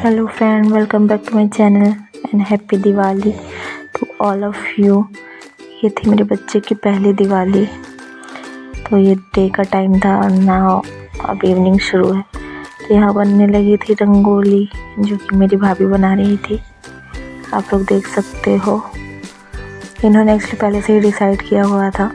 Hello friend, welcome back to my channel and happy Diwali to all of you. ये थी मेरे बच्चे की पहली दिवाली। तो ये डे का टाइम था और ना अब इवनिंग शुरू है। तो यहाँ बनने लगी थी रंगोली जो कि मेरी भाभी बना रही थी, आप लोग देख सकते हो। इन्होंने एक्चुअली पहले से ही डिसाइड किया हुआ था,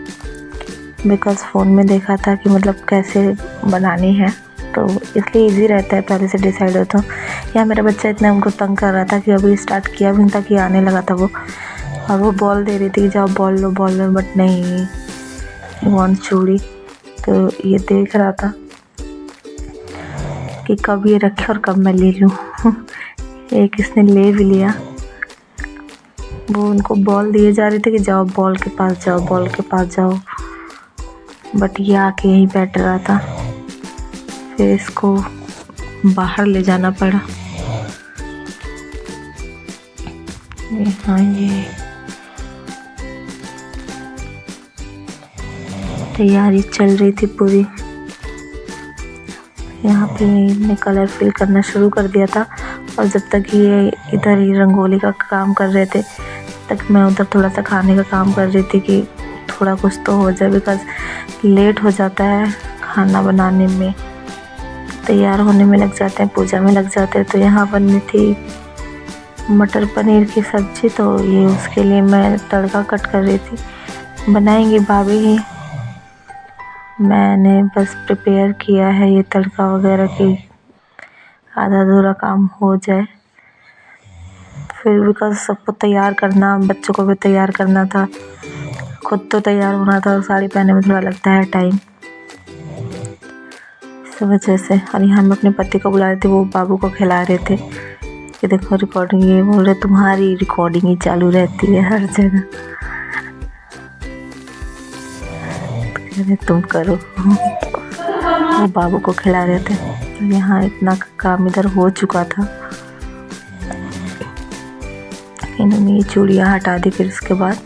बिकॉज़ फ़ोन में देखा था कि मतलब कैसे बनानी है, तो इसलिए इजी रहता है पहले से डिसाइड हो। तो यहाँ मेरा बच्चा इतना हमको तंग कर रहा था कि अभी स्टार्ट किया भी नहीं था कि आने लगा था वो, और वो बॉल दे रही थी कि जाओ बॉल लो, बट नहीं, वांट चूड़ी। तो ये देख रहा था कि कब ये रखे और कब मैं ले लूँ। एक इसने ले भी लिया। वो उनको बॉल दिए जा रहे थे कि जाओ बॉल के पास जाओ, बॉल के पास जाओ, बट ये आके यहीं बैठ रहा था। फिर इसको बाहर ले जाना पड़ा। हाँ, ये तैयारी चल रही थी पूरी। यहाँ पे इन्हें कलर फिल करना शुरू कर दिया था, और जब तक ये इधर ही रंगोली का काम कर रहे थे तक मैं उधर थोड़ा सा खाने का काम कर रही थी कि थोड़ा कुछ तो हो जाए, बिकॉज़ लेट हो जाता है खाना बनाने में, तैयार होने में लग जाते हैं, पूजा में लग जाते हैं। तो यहाँ बननी थी मटर पनीर की सब्ज़ी, तो ये उसके लिए मैं तड़का कट कर रही थी। बनाएंगी भाभी ही, मैंने बस प्रिपेयर किया है ये तड़का वगैरह की आधा अधूरा काम हो जाए। फिर बिकॉज़ सबको तैयार करना, बच्चों को भी तैयार करना था, खुद तो तैयार होना था, और साड़ी पहनने में थोड़ा लगता है टाइम, इस वजह से। और यहाँ मैं अपने पति को बुला रहे थे, वो बाबू को खिला रहे थे कि देखो रिकॉर्डिंग, ये बोल रहे तुम्हारी रिकॉर्डिंग ही चालू रहती है हर जगह, तो तुम करो। वो बाबू को खिला रहे थे। तो यहाँ इतना काम इधर हो चुका था, इन्होंने ये चूड़ियाँ हटा दी। फिर उसके बाद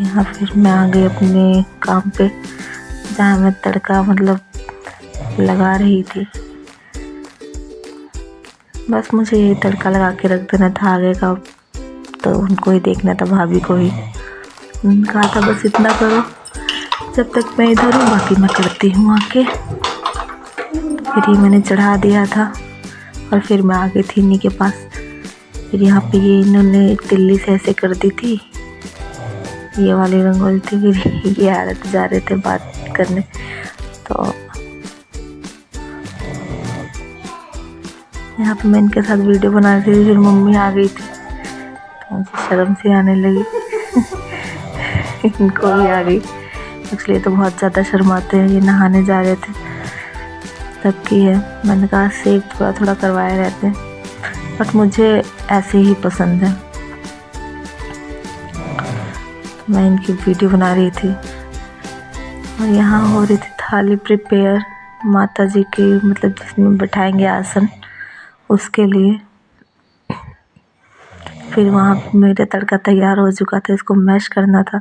यहाँ फिर मैं आ गई अपने काम पे, जहाँ मैं तड़का मतलब लगा रही थी। बस मुझे ये तड़का लगा के रख देना था आगे का, तो उनको ही देखना था, भाभी को ही। कहा था बस इतना करो जब तक मैं इधर हूँ, बाकी मैं करती हूँ आके। फिर ये मैंने चढ़ा दिया था और फिर मैं आ गई थी इन्हीं के पास। फिर यहाँ पे ये इन्होंने तिल्ली से ऐसे कर दी थी, ये वाली रंगोली थी। फिर ये आ रहे जा रहे थे बात करने, तो यहाँ पे मैं इनके साथ वीडियो बना रही थी। फिर मम्मी आ गई थी, तो मुझे शर्म सी आने लगी। इनको भी आ गई, इसलिए तो बहुत ज़्यादा शर्माते हैं। ये नहाने जा रहे थे तब की है, मैंने कहा सेव थोड़ा थोड़ा करवाए रहते हैं, बट मुझे ऐसे ही पसंद है। मैं इनकी वीडियो बना रही थी, और यहाँ हो रही थी थाली प्रिपेयर माता जी की, मतलब जिसमें बैठाएंगे आसन, उसके लिए। फिर वहाँ मेरा तड़का तैयार हो चुका था, इसको मैश करना था।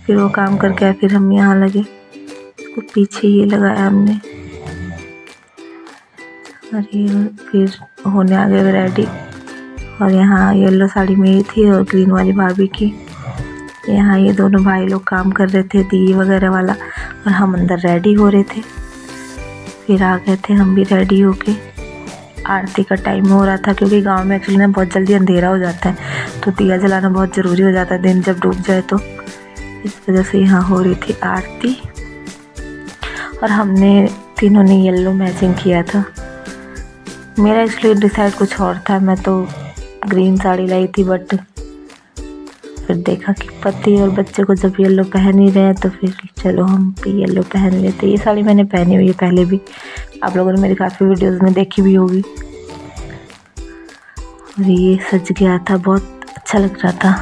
फिर वो काम करके आए, फिर हम यहाँ लगे, इसको पीछे ये लगाया हमने, और ये फिर होने आ गए रेडी। और यहाँ येलो साड़ी मेरी थी और ग्रीन वाली भाभी की। यहाँ ये दोनों भाई लोग काम कर रहे थे दिए वगैरह वाला, और हम अंदर रेडी हो रहे थे। फिर आ गए थे हम भी रेडी होके। आरती का टाइम हो रहा था, क्योंकि गांव में एक्चुअली ना बहुत जल्दी अंधेरा हो जाता है, तो दिया जलाना बहुत ज़रूरी हो जाता है दिन जब डूब जाए तो। इस वजह से यहाँ हो रही थी आरती, और हमने तीनों ने येलो मैचिंग किया था। मेरा एक्चुअली डिसाइड कुछ और था, मैं तो ग्रीन साड़ी लाई थी, बट फिर देखा कि पति और बच्चे को जब येलो पहन ही रहे हैं, तो फिर चलो हम भी येलो पहन लेते। ये साड़ी मैंने पहनी हुई है पहले भी, आप लोगों ने मेरी काफ़ी वीडियोस में देखी भी होगी। और ये सज गया था, बहुत अच्छा लग रहा था।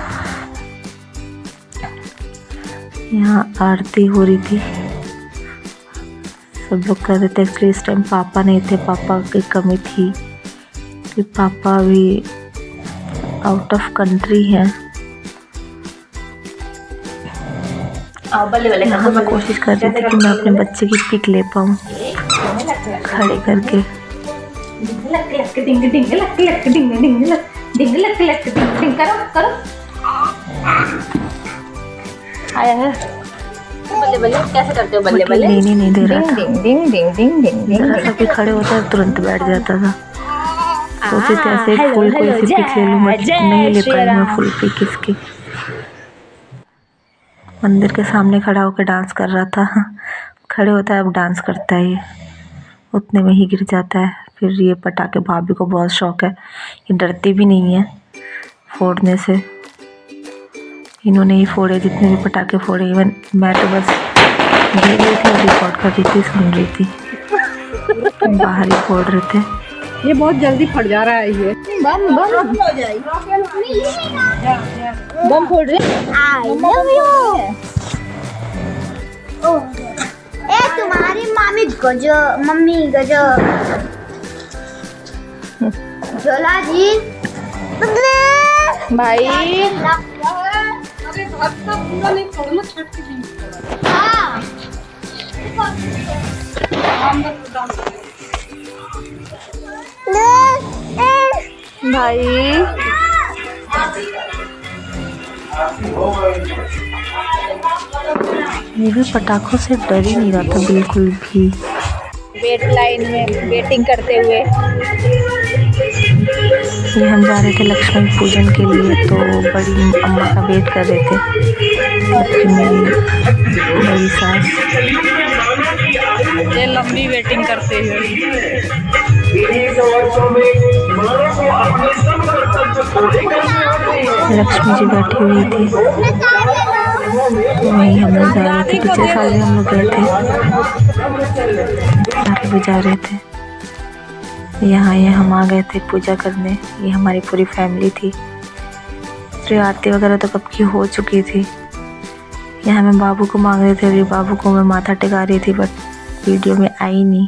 यहाँ आरती हो रही थी, सब लोग कर रहे थे। एक्चुअली इस टाइम पापा नहीं थे, पापा की कमी थी कि पापा भी आउट ऑफ कंट्री है। यहाँ मैं कोशिश कर रही थी कि मैं अपने बच्चे की पिक ले पाऊँ खड़े करके। लक लक डिंग डिंग लक लक डिंग डिंग लक डिंग लक लक डिंग डिंग करो करो। आया है बल्ले बल्ले कैसे करते हो बल्ले बल्ले? नहीं दे रहा था। डिंग डिंग डिंग डिंग डिंग डिंग जरा सा भी खड़े होता है तुरंत बैठ जाता था। सोचे थे ऐसे फुल कोई सी पिक ले लूं बट नहीं ले पाई मैं फुल पिक इसकी। मंदिर के सामने खड़ा होकर डांस कर रहा था। खड़े होता है अब डांस करता है ये, उतने में ही गिर जाता है। फिर ये पटाखे भाभी को बहुत शौक है, ये डरती भी नहीं है फोड़ने से। इन्होंने ही फोड़े जितने भी पटाखे फोड़े। इवन मैं तो बस देख रही थी, रिकॉर्ड कर रही थी, सुन रही थी। बाहर ही फोड़ रहे थे। ये बहुत जल्दी फट जा रहा है ये। बम बम हो जाएगी। बम फोड़ रहे। I love you. ए तुम्हारी मामी गजो मम्मी गजो झोला जी भाई अरे भात का पूरा नहीं फोड़ना छट के दिन। हाँ भाई ये भी पटाखों से डर ही नहीं रहा था बिल्कुल भी। वेट लाइन में वेटिंग करते हुए ये हम जा रहे थे लक्ष्मी पूजन के लिए, तो बड़ी अम्मा का वेट कर रहे थे। फिर मेरी बड़ी सास ये लंबी वेटिंग करते हुए। लक्ष्मी जी बैठी हुई थी, तो वहीं हम लोग जा रहे थे। पिछले साल भी हम लोग गए थे, भी जा रहे थे। यहाँ ये हम आ गए थे पूजा करने। ये हमारी पूरी फैमिली थी। तो आरती वगैरह तो कब की हो चुकी थी। यहाँ मैं बाबू को मांग रहे थे, अभी बाबू को मैं माथा टिका रही थी बट वीडियो में आई नहीं।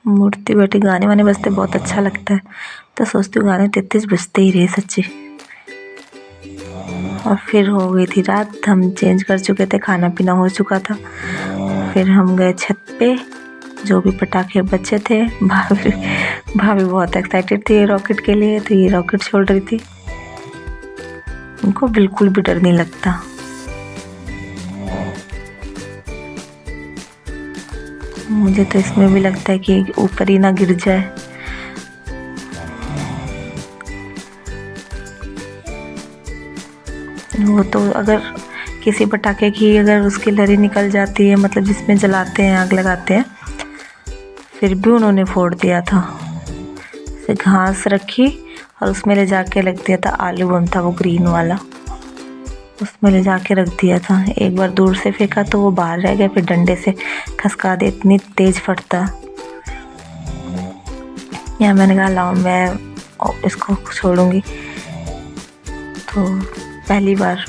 मूर्ति बैठी गाने वाने बजते बहुत अच्छा लगता है, तो सोचती हूँ गाने तेज बजते ही रहे सच्ची। और फिर हो गई थी रात, हम चेंज कर चुके थे, खाना पीना हो चुका था। फिर हम गए छत पे, जो भी पटाखे बचे थे। भाभी बहुत एक्साइटेड थी रॉकेट के लिए, तो ये रॉकेट छोड़ रही थी। उनको बिल्कुल भी डर नहीं लगता। मुझे तो इसमें भी लगता है कि ऊपर ही ना गिर जाए। वो तो अगर किसी पटाखे की अगर उसकी लरी निकल जाती है, मतलब जिसमें जलाते हैं आग लगाते हैं, फिर भी उन्होंने फोड़ दिया था। से घास रखी और उसमें ले जाके रख दिया था। आलू बम था वो ग्रीन वाला, उसमें ले जाके रख दिया था। एक बार दूर से फेंका तो वो बाहर रह गया, फिर डंडे से खसका दे, इतनी तेज फटता। या मैंने कहा लाओ मैं इसको छोड़ूंगी, तो पहली बार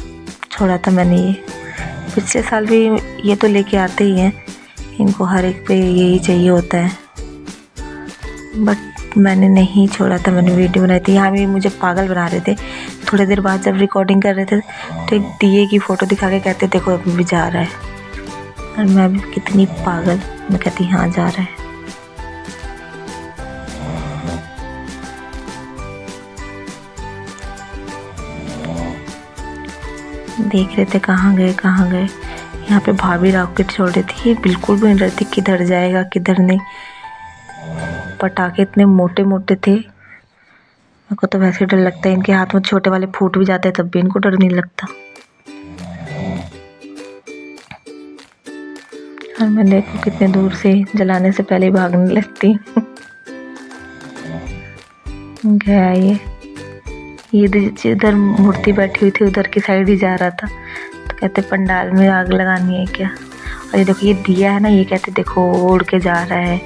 छोड़ा था मैंने ये। पिछले साल भी ये तो लेके आते ही हैं, इनको हर एक पे यही चाहिए होता है, बट मैंने नहीं छोड़ा था। मैंने वीडियो बनाई थी। यहाँ भी मुझे पागल बना रहे थे। थोड़ी देर बाद जब रिकॉर्डिंग कर रहे थे तो एक दिए की फ़ोटो दिखा के कहते देखो अभी भी जा रहा है। और मैं भी कितनी पागल, मैं कहती हाँ जा रहा है। देख रहे थे कहाँ गए कहाँ गए। यहाँ पे भाभी रॉकेट छोड़ रही थी, बिल्कुल भी नहीं डरती किधर जाएगा किधर नहीं। पटाखे इतने मोटे मोटे थे, मेरे को तो वैसे डर लगता है। इनके हाथ में छोटे वाले फूट भी जाते हैं तब भी इनको डर नहीं लगता। और मैं देखो कितने दूर से जलाने से पहले ही भागने लगती। गया ये जिधर मूर्ति बैठी हुई थी उधर की साइड ही जा रहा था, तो कहते पंडाल में आग लगानी है क्या। और ये देखो ये दिया है ना, ये कहते देखो उड़ के जा रहा है।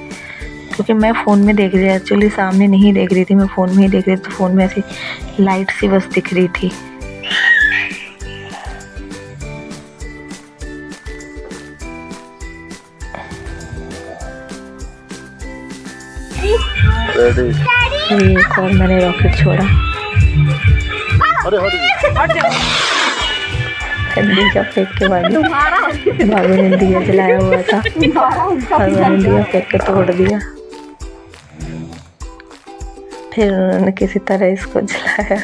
क्योंकि मैं फ़ोन में देख रही थी, एक्चुअली सामने नहीं देख रही थी, मैं फ़ोन में ही देख रही थी। तो फ़ोन में ऐसी लाइट सी बस दिख रही थी। ये एक और मैंने रॉकेट छोड़ा। भाभी का फेंक के भाभी ने दिया जलाया हुआ था और मैंने दिया फेंक के तोड़ दिया। फिर उन्होंने किसी तरह इसको जलाया।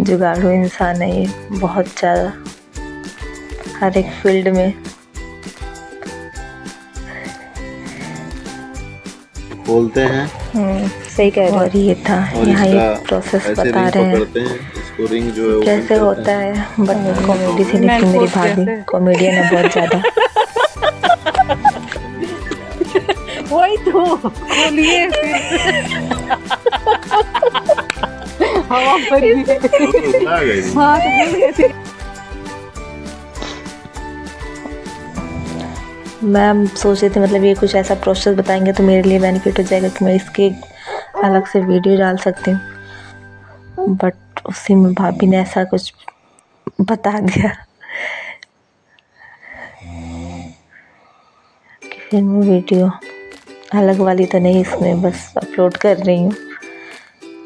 जुगाड़ू इंसान है ये, बहुत ज़्यादा, हर एक फील्ड में। बोलते हैं सही कह रहे हो। और ये था, यहाँ ये प्रोसेस बता रहे हैं इसको रिंग जो है कैसे होता है। बट कॉमेडी से निकली मेरी भाभी, कॉमेडियन है बहुत ज़्यादा। वही तो बोलिए हवा भरी हाँ तो बोलिए फिर। मैं सोच रही थी मतलब ये कुछ ऐसा प्रोसेस बताएंगे तो मेरे लिए बेनिफिट हो जाएगा कि मैं इसकी अलग से वीडियो डाल सकती हूँ। बट उसी में भाभी ने ऐसा कुछ बता दिया कि फिर मैं वीडियो अलग वाली तो नहीं इसमें बस अपलोड कर रही हूँ।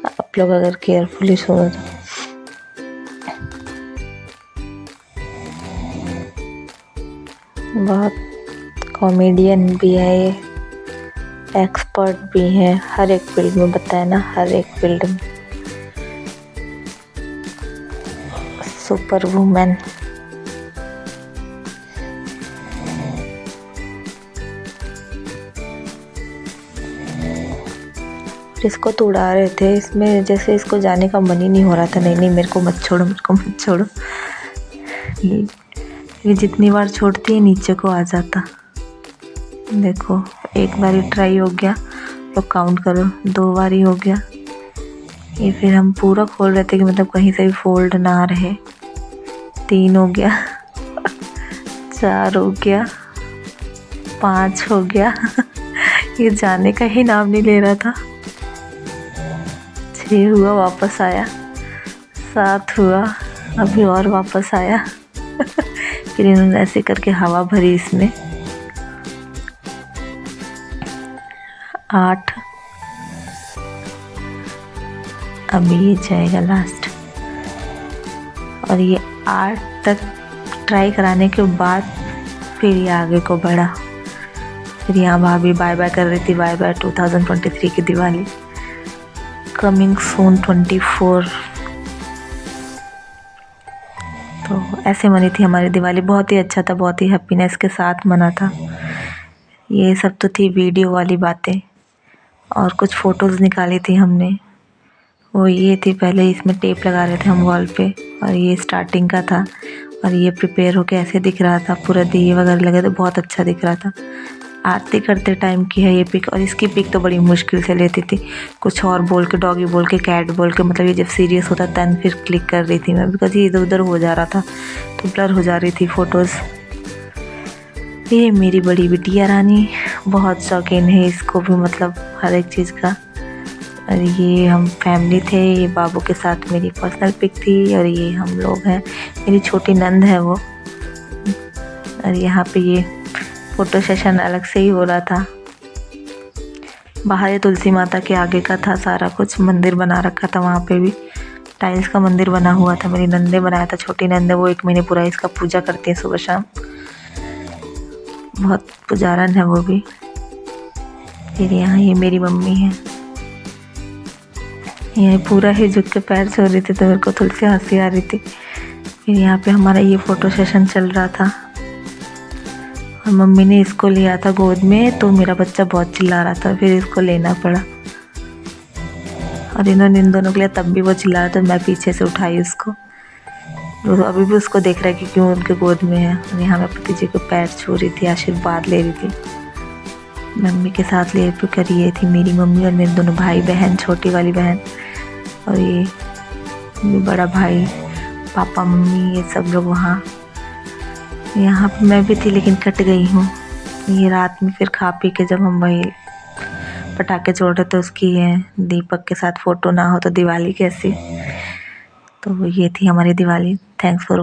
आप लोग अगर केयरफुली सुनो तो। बहुत कॉमेडियन भी है ये, एक्सपर्ट भी हैं, हर एक फील्ड में बताया ना, हर एक फील्ड में सुपर वुमेन। इसको तो उड़ा रहे थे, इसमें जैसे इसको जाने का मन ही नहीं हो रहा था। नहीं मेरे को मत छोड़ो, मेरे को मत छोड़ो। ये जितनी बार छोड़ती है नीचे को आ जाता। देखो एक बार ही ट्राई हो गया तो काउंट करो, 2 बार ही हो गया। ये फिर हम पूरा खोल रहे थे कि मतलब कहीं से भी फोल्ड ना रहे। 3 हो गया 4 हो गया, 5 हो गया। ये जाने का ही नाम नहीं ले रहा था। 6 हुआ, वापस आया। 7 हुआ, अभी और वापस आया। फिर इन्होंने ऐसे करके हवा भरी इसमें। 8, अभी ये जाएगा लास्ट। और ये 8 तक ट्राई कराने के बाद फिर ये आगे को बढ़ा। फिर यहाँ भाभी बाय बाय कर रही थी, बाय बाय 2023 की दिवाली, कमिंग सून 24। तो ऐसे मनी थी हमारी दिवाली। बहुत ही अच्छा था, बहुत ही हैप्पीनेस के साथ मना था। ये सब तो थी वीडियो वाली बातें। और कुछ फ़ोटोज़ निकाली थी हमने, वो ये थी, पहले इसमें टेप लगा रहे थे हम वॉल पे, और ये स्टार्टिंग का था। और ये प्रिपेयर होके ऐसे दिख रहा था, पूरा दिए वगैरह लगे तो बहुत अच्छा दिख रहा था। आरती करते टाइम की है ये पिक। और इसकी पिक तो बड़ी मुश्किल से लेती थी, कुछ और बोल के, डॉगी बोल के, कैट बोल के, मतलब ये जब सीरियस होता तन फिर क्लिक कर रही थी मैं, बिकॉज ये इधर उधर हो जा रहा था तो ब्लर हो जा रही थी फ़ोटोज़। ये मेरी बड़ी बिटिया रानी बहुत शौकीन है इसको भी, मतलब हर एक चीज़ का। और ये हम फैमिली थे, ये बाबू के साथ मेरी पर्सनल पिक थी। और ये हम लोग हैं, मेरी छोटी नंद है वो। और यहाँ पे ये फ़ोटो सेशन अलग से ही हो रहा था। बाहर ये तुलसी माता के आगे का था सारा कुछ, मंदिर बना रखा था वहाँ पे भी, टाइल्स का मंदिर बना हुआ था। मेरी नंद ने बनाया था, छोटी नंद है वो, 1 महीने पूरा इसका पूजा करती है सुबह शाम, बहुत पुजारन है वो भी। फिर यहाँ ये मेरी मम्मी है, ये पूरा ही झुक के पैर छो रही थी तो मेरे को थोड़ी सी हंसी आ रही थी। फिर यहाँ पे हमारा ये फ़ोटो सेशन चल रहा था और मम्मी ने इसको लिया था गोद में, तो मेरा बच्चा बहुत चिल्ला रहा था, फिर इसको लेना पड़ा। और इन्होंने इन दोनों के लिए तब भी वो चिल्ला रहा था, मैं पीछे से उठाई उसको। तो अभी भी उसको देख रहा है कि क्यों उनके गोद में है। और यहाँ मैं पति जी को पैर छू रही थी, आशीर्वाद ले रही थी। मम्मी के साथ ले कर ये थी मेरी मम्मी और मेरे दोनों भाई बहन, छोटी वाली बहन और ये बड़ा भाई, पापा मम्मी, ये सब लोग वहाँ। यहाँ पे मैं भी थी लेकिन कट गई हूँ। ये रात में फिर खा पी के जब हम वही पटाखे छोड़ रहे थे उसकी है दीपक के साथ फ़ोटो ना हो तो दिवाली कैसी। तो ये थी हमारी दिवाली। Thanks for